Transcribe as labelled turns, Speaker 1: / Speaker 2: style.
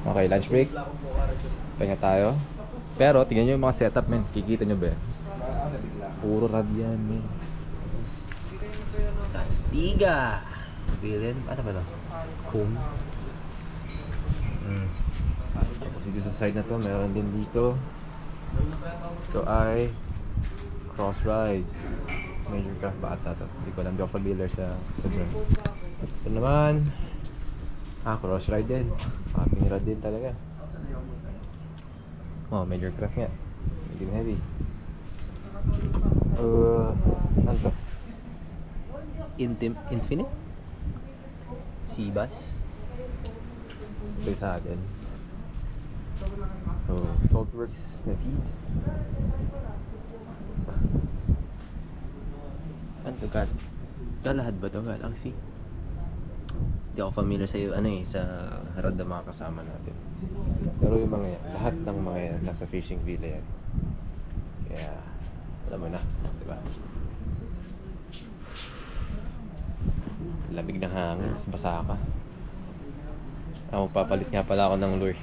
Speaker 1: Okay, lunch break. Pahinga tayo. Pero tingnan nyo yung mga setup, men. Kikita nyo ba yan? Puro rad yan, men. Santiga! Bilin, ano ba ito? Comb. Tapos dito sa side na to, meron din dito. Ito ay cross ride. Major craft bata to. Hindi ko alam, di ako familiar sa drum. Ito naman, cross ride din. Camping rod din talaga. Oh, major craft nga. Medium heavy. Ano to? Infinite? Seabass? Ito yung sa atin. Oh, Saltworks na feed. Ano to? Galahad ba to? Galaxy? Hindi ako familiar sa sa rad na mga kasama natin. Pero yung mga yan, lahat ng mga yan, nasa fishing villa yan. Kaya, alam mo na, di ba? Lamig ng hangin, basa ka. Papalit nga pala ako ng lure.